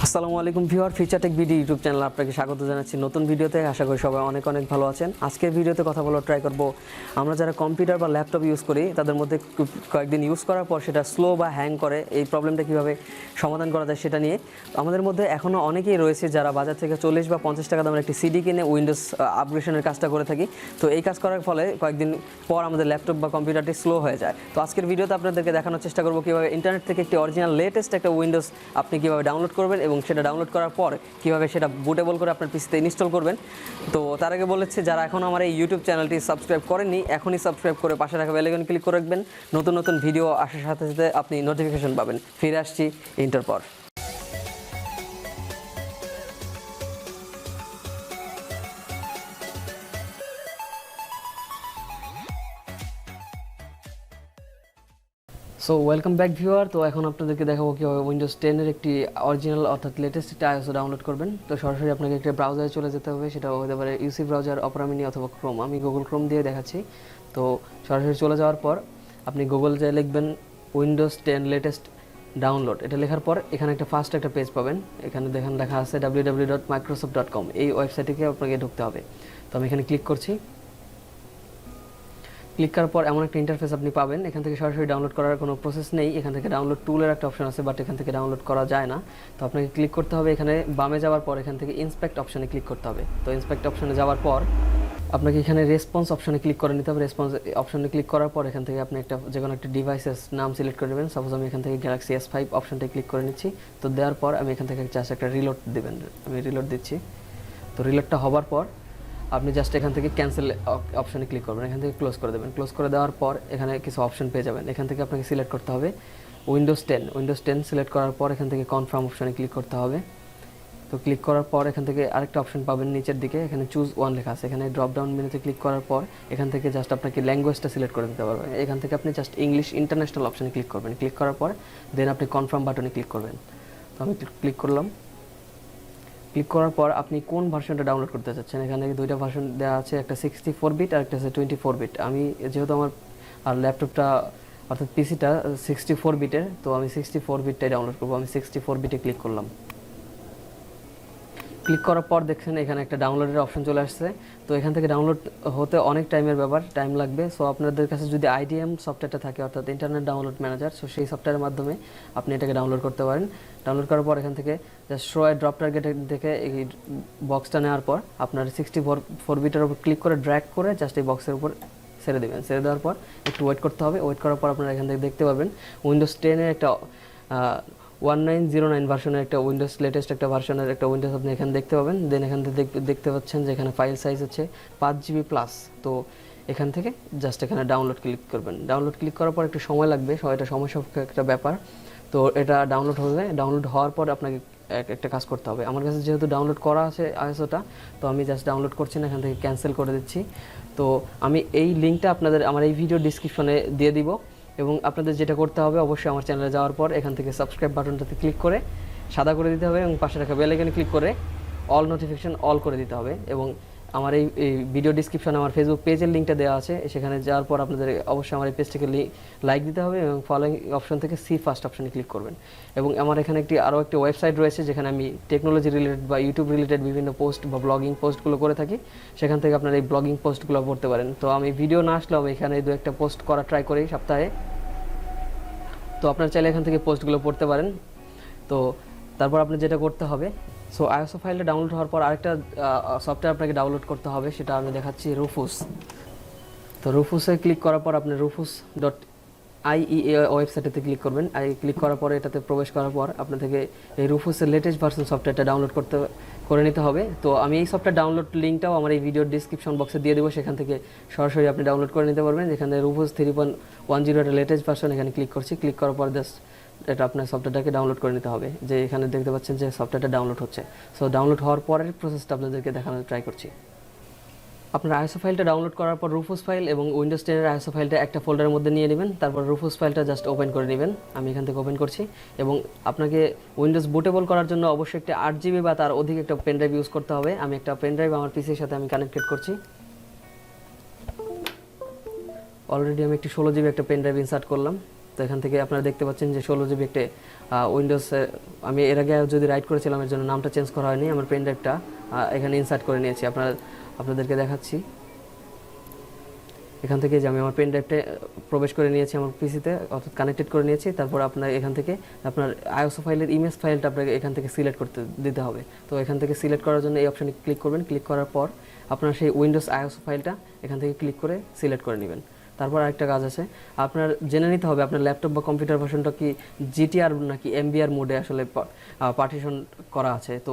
আসসালামু আলাইকুম viewer, feature take video YouTube চ্যানেলে আপনাকে স্বাগত জানাচ্ছি নতুন ভিডিওতে। আশা করি সবাই অনেক অনেক ভালো আছেন। আজকের ভিডিওতে কথা বলার ট্রাই করব আমরা যারা কম্পিউটার বা ল্যাপটপ ইউজ করি তাদের মধ্যে কয়েকদিন ইউজ করার পর সেটা স্লো বা হ্যাং করে, এই প্রবলেমটা কীভাবে সমাধান করা যায় সেটা নিয়ে। আমাদের মধ্যে এখনও অনেকেই রয়েছে যারা বাজার থেকে 40 বা 50 টাকা দামের একটি সিডি কিনে উইন্ডোজ আপগ্রেডেশনের কাজটা করে থাকি। তো এই কাজ করার ফলে কয়েকদিন পর আমাদের ল্যাপটপ বা কম্পিউটারটি স্লো হয়ে যায়। তো আজকের ভিডিওতে আপনাদেরকে দেখানোর চেষ্টা করব কীভাবে ইন্টারনেট থেকে একটি অরিজিনাল লেটেস্ট একটা উইন্ডোজ আপনি কীভাবে ডাউনলোড করবেন এবং সেটা ডাউনলোড করার পর কীভাবে সেটা বুটেবল করে আপনার পিসিতে ইনস্টল করবেন। তো তার আগে বলেছে যারা এখন আমার এই ইউটিউব চ্যানেলটি সাবস্ক্রাইব করেননি, এখনই সাবস্ক্রাইব করে পাশে রাখা বেল আইকনে ক্লিক করে রাখবেন। নতুন নতুন ভিডিও আসার সাথে সাথে আপনি নোটিফিকেশন পাবেন। ফিরে আসছি ইন্টার পর। So welcome back viewer. তো এখন আপনাদেরকে দেখাবো কীভাবে উইন্ডোজ 10-এর একটি অরিজিনাল অর্থাৎ লেটেস্ট একটা আইএসও ডাউনলোড করবেন। তো সরাসরি আপনাকে একটা ব্রাউজারে চলে যেতে হবে, সেটা হতে পারে ইউসি ব্রাউজার, অপেরা মিনি অথবা ক্রোম। আমি গুগল ক্রোম দিয়ে দেখাচ্ছি। তো সরাসরি চলে যাওয়ার পর আপনি গুগল যায় লিখবেন উইন্ডোজ 10 লেটেস্ট ডাউনলোড। এটা লেখার পর এখানে একটা ফার্স্ট একটা পেজ পাবেন। এখানে দেখেন লেখা আছে www.microsoft.com। এই ওয়েবসাইটে আপনাকে ঢুকতে হবে। তো আমি এখানে ক্লিক করছি। ক্লিক করার পর এমন একটা ইন্টারফেস আপনি পাবেন। এখান থেকে সরাসরি ডাউনলোড করার কোনো প্রসেস নেই। এখান থেকে ডাউনলোড টুলের একটা অপশন আছে, বাট এখান থেকে ডাউনলোড করা যায় না। তো আপনাকে ক্লিক করতে হবে, এখানে বামে যাওয়ার পর এখান থেকে ইন্সপেক্ট অপশনে ক্লিক করতে হবে। তো ইন্সপেক্ট অপশনে যাওয়ার পর আপনাকে এখানে রেসপন্স অপশনে ক্লিক করে নিতে হবে। রেসপন্স অপশনে ক্লিক করার পর এখান থেকে আপনি যে কোনো একটা ডিভাইসের নাম সিলেক্ট করে নেবেন। সাপোজ আমি এখান থেকে গ্যালাক্সি S5 অপশনটা ক্লিক করে নিচ্ছি। তো দেওয়ার পর আমি এখান থেকে জাস্ট একটা রিলোড দেবেন। আমি রিলোড দিচ্ছি। তো রিলোডটা হওয়ার পর আপনি জাস্ট এখান থেকে ক্যান্সেল অপশনে ক্লিক করবেন, এখান থেকে ক্লোজ করে দেবেন। ক্লোজ করে দেওয়ার পর এখানে কিছু অপশন পেয়ে যাবেন। এখান থেকে আপনাকে সিলেক্ট করতে হবে উইন্ডোজ 10 সিলেক্ট করার পর এখান থেকে কনফার্ম অপশনে ক্লিক করতে হবে। তো ক্লিক করার পর এখান থেকে আরেকটা অপশন পাবেন নিচের দিকে, এখানে চুজ ওয়ান লেখা আছে। এখানে ড্রপ ডাউন মেনুতে ক্লিক করার পর এখান থেকে জাস্ট আপনাকে ল্যাঙ্গুয়েজটা সিলেক্ট করে দিতে পারবেন। এখান থেকে আপনি জাস্ট ইংলিশ ইন্টারন্যাশনাল অপশনে ক্লিক করবেন। ক্লিক করার পর দেন আপনি কনফার্ম বাটনে ক্লিক করবেন। তো আমি ক্লিক করলাম। ক্লিক করার পর আপনি কোন ভার্সনটা ডাউনলোড করতে চাচ্ছেন, এখানে দুইটা ভার্সন দেওয়া আছে, একটা 64 বিট আর একটা আছে 24 বিট। আমি যেহেতু আমার আর ল্যাপটপটা অর্থাৎ পিসিটা 64 বিটের, তো আমি 64 বিটটাই ডাউনলোড করবো। আমি 64 বিটে ক্লিক করলাম। ক্লিক করার পর দেখছেন এখানে একটা ডাউনলোডের অপশন চলে আসছে। তো এখান থেকে ডাউনলোড হতে অনেক টাইম লাগবে। সো আপনাদের কাছে যদি IDM সফটওয়্যারটা থাকে অর্থাৎ ইন্টারনেট ডাউনলোড ম্যানেজার, সো সেই সফটওয়্যারের মাধ্যমে আপনি এটাকে ডাউনলোড করতে পারেন। ডাউনলোড করার পর এখান থেকে জাস্ট শো এ ড্রপ টার্গেট থেকে এই বক্সটা নেওয়ার পর আপনার 64 বিটের উপর ক্লিক করে ড্র্যাগ করে জাস্ট এই বক্সের উপর ছেড়ে দেবেন। ছেড়ে দেওয়ার পর একটু ওয়েট করতে হবে। ওয়েট করার পর আপনারা এখান থেকে দেখতে পাবেন উইন্ডোজ 10-এর একটা 1909 ভার্সনের একটা উইন্ডোজ লেটেস্ট একটা ভার্সনের একটা উইন্ডোজ আপনি এখানে দেখতে পাবেন। দেন এখান থেকে দেখতে পাচ্ছেন যে এখানে ফাইল সাইজ হচ্ছে 5 GB প্লাস। তো এখান থেকে জাস্ট এখানে ডাউনলোড ক্লিক করবেন। ডাউনলোড ক্লিক করার পর একটু সময় লাগবে, এটা সময় সাপেক্ষ একটা ব্যাপার। তো এটা ডাউনলোড হবে। ডাউনলোড হওয়ার পর আপনাকে একটা কাজ করতে হবে। আমার কাছে যেহেতু ডাউনলোড করা আছে আইএসওটা, তো আমি জাস্ট ডাউনলোড করছি না, এখান থেকে ক্যান্সেল করে দিচ্ছি। তো আমি এই লিঙ্কটা আপনাদের আমার এই ভিডিও ডিসক্রিপশনে দিয়ে দিব। এবং আপনাদের যেটা করতে হবে, অবশ্যই আমার চ্যানেলে যাওয়ার পর এখান থেকে সাবস্ক্রাইব বাটনটাতে ক্লিক করে সাদা করে দিতে হবে এবং পাশে রাখা বেল আইকনে ক্লিক করে অল নোটিফিকেশন অল করে দিতে হবে। এবং আমার এই ভিডিও ডিসক্রিপশনে আমার ফেসবুক পেজের লিঙ্কটা দেওয়া আছে, সেখানে যাওয়ার পর আপনাদের অবশ্যই আমার এই পেজটিকে লাইক দিতে হবে এবং ফলোইং অপশন থেকে সি ফার্স্ট অপশনে ক্লিক করবেন। এবং আমার এখানে আরও একটি ওয়েবসাইট রয়েছে যেখানে আমি টেকনোলজি রিলেটেড বা ইউটিউব রিলেটেড বিভিন্ন পোস্ট বা ব্লগিং পোস্টগুলো করে থাকি। সেখান থেকে আপনারা এই ব্লগিং পোস্টগুলো পড়তে পারেন। তো আমি ভিডিও না আসলেও আমি এখানে দু একটা পোস্ট করা ট্রাই করি সপ্তাহে। তো আপনারা চাইলে এখান থেকে পোস্টগুলো পড়তে পারেন। তো তারপর আপনি যেটা করতে হবে, সো আইএসও ফাইলটা ডাউনলোড হওয়ার পর আরেকটা সফটওয়্যার আপনাকে ডাউনলোড করতে হবে, সেটা আমি দেখাচ্ছি, রুফুস। তো রুফুসে ক্লিক করার পর আপনি rufus.ie ওয়েবসাইটেতে ক্লিক করবেন। ক্লিক করার পরে এটাতে প্রবেশ করার পর আপনার থেকে এই রুফুসের লেটেস্ট ভার্সন সফটওয়্যারটা ডাউনলোড করে নিতে হবে। তো আমি এই সফটওয়্যার ডাউনলোড লিঙ্কটাও আমার এই ভিডিওর ডিসক্রিপশন বক্সে দিয়ে দেবো, সেখান থেকে সরাসরি আপনি ডাউনলোড করে নিতে পারবেন। যেখানে রুফুস 3.10 এর লেটেস্ট ভার্সন এখানে ক্লিক করছি। ক্লিক করার পর জাস্ট এটা আপনার সফটওয়্যারটাকে ডাউনলোড করে নিতে হবে। যে এখানে দেখতে পাচ্ছেন যে সফটওয়্যারটা ডাউনলোড হচ্ছে। সো ডাউনলোড হওয়ার পরের প্রসেসটা আপনাদেরকে দেখানোর ট্রাই করছি। আপনার আইএসও ফাইলটা ডাউনলোড করার পর রুফুস ফাইল এবং উইন্ডোজ 10-এর আইএসও ফাইলটা একটা ফোল্ডারের মধ্যে নিয়ে নেবেন। তারপর রুফুস ফাইলটা জাস্ট ওপেন করে নেবেন। আমি এখান থেকে ওপেন করছি। এবং আপনাকে উইন্ডোজ বুটেবল করার জন্য অবশ্যই একটা 8 GB বা তার অধিক একটা পেন ড্রাইভ ইউজ করতে হবে। আমি একটা পেন ড্রাইভ আমার পিসির সাথে আমি কানেক্টেড করছি। অলরেডি আমি একটি 16 GB একটা পেন ড্রাইভ ইনসার্ট করলাম। তো এখান থেকে আপনারা দেখতে পাচ্ছেন যে 16 GB একটা উইন্ডোজ, আমি এর আগে যদি রাইট করেছিলাম এর জন্য নামটা চেঞ্জ করা হয়নি, আমার পেন ড্রাইভটা এখানে ইনসার্ট করে নিয়েছি। আপনাদেরকে দেখাচ্ছি। এখান থেকে যে আমি আমার পেন ড্রাইভটা প্রবেশ করে নিয়েছি আমার পিসিতে, অর্থাৎ কানেক্টেড করে নিয়েছি। তারপর আপনার এখান থেকে আপনার আইএসও ফাইলের ইমেজ ফাইলটা আপনাকে এখান থেকে সিলেক্ট করতে দিতে হবে। তো এখান থেকে সিলেক্ট করার জন্য এই অপশানে ক্লিক করবেন। ক্লিক করার পর আপনার সেই উইন্ডোজ আইএসও ফাইলটা এখান থেকে ক্লিক করে সিলেক্ট করে নেবেন। তারপর আরেকটা কাজ আছে, আপনার জেনে নিতে হবে আপনার ল্যাপটপ বা কম্পিউটার ভার্সনটা কি জিটিআর নাকি এমবিআর মোডে আসলে পার্টিশন করা আছে। তো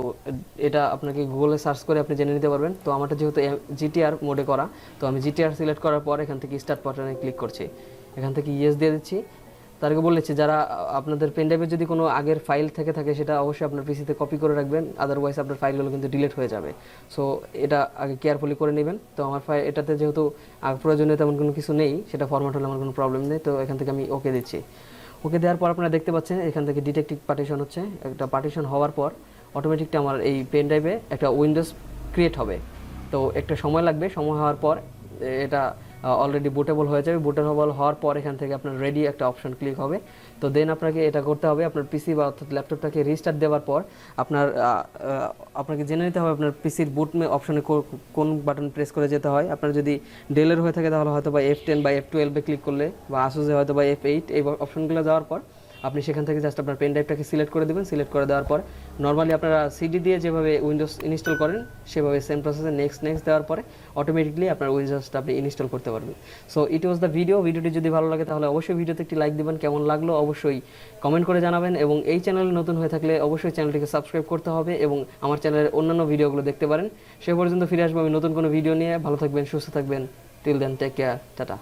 এটা আপনাকে গুগলে সার্চ করে আপনি জেনে নিতে পারবেন। তো আমারটা যেহেতু জিটিআর মোডে করা, তো আমি জিটিআর সিলেক্ট করার পর এখান থেকে স্টার্ট বাটনে ক্লিক করছি। এখান থেকে ইয়েস দিয়ে দিচ্ছি। তার আগে বলেছি, যারা আপনাদের পেন ড্রাইভে যদি কোনো আগের ফাইল থেকে থাকে সেটা অবশ্যই আপনার পিসিতে কপি করে রাখবেন, আদারওয়াইজ আপনার ফাইলগুলো কিন্তু ডিলিট হয়ে যাবে। সো এটা আগে কেয়ারফুলি করে নেবেন। তো আমার এটাতে যেহেতু প্রয়োজনীয় তেমন কোনো কিছু নেই, সেটা ফরম্যাট হলে আমার কোনো প্রবলেম নেই। তো এখান থেকে আমি ওকে দিচ্ছি। ওকে দেওয়ার পর আপনারা দেখতে পাচ্ছেন এখান থেকে ডিটেক্টিভ পার্টিশন হচ্ছে। একটা পার্টিশন হওয়ার পর অটোমেটিকটা আমার এই পেন ড্রাইভে একটা উইন্ডোজ ক্রিয়েট হবে। তো একটা সময় লাগবে, সময় হওয়ার পর এটা অলরেডি বুটেবল হয়ে যাবে। বুটেবল হওয়ার পর এখান থেকে আপনার রেডি একটা অপশন ক্লিক হবে। তো দেন আপনাকে এটা করতে হবে, আপনার পিসি বা অর্থাৎ ল্যাপটপটাকে রিস্টার্ট দেওয়ার পর আপনাকে জেনে নিতে হবে আপনার পিসির বুট অপশনে কোন বাটন প্রেস করে যেতে হয়। আপনার যদি ডেলের হয়ে থাকে তাহলে হয়তো বা F10 বা F12-এ ক্লিক করলে, বা আসুসে হয়তো বা F8, এই অপশনগুলো যাওয়ার পর আপনি সেখান থেকে জাস্ট আপনার পেন ড্রাইভটাকে সিলেক্ট করে দেবেন। সিলেক্ট করে দেওয়ার পর নর্মালি আপনারা সিডি দিয়ে যেভাবে উইন্ডোজ ইনস্টল করেন সেভাবে সেম প্রসেসে নেক্সট দেওয়ার পরে অটোমেটিকলি আপনার উইন্ডোজটা আপনি ইনস্টল করতে পারবেন। সো ইট ওয়াজ দ্য ভিডিওটি যদি ভালো লাগে তাহলে অবশ্যই ভিডিওতে একটি লাইক দিবেন। কেমন লাগলো অবশ্যই কমেন্ট করে জানাবেন, এবং এই চ্যানেলে নতুন হয়ে থাকলে অবশ্যই চ্যানেলটিকে সাবস্ক্রাইব করতে হবে এবং আমার চ্যানেলের অন্যান্য ভিডিওগুলো দেখতে পারেন। সে পর্যন্ত ফিরে আসবো আমি নতুন কোনো ভিডিও নিয়ে। ভালো থাকবেন, সুস্থ থাকবেন। Till then, take care, tata.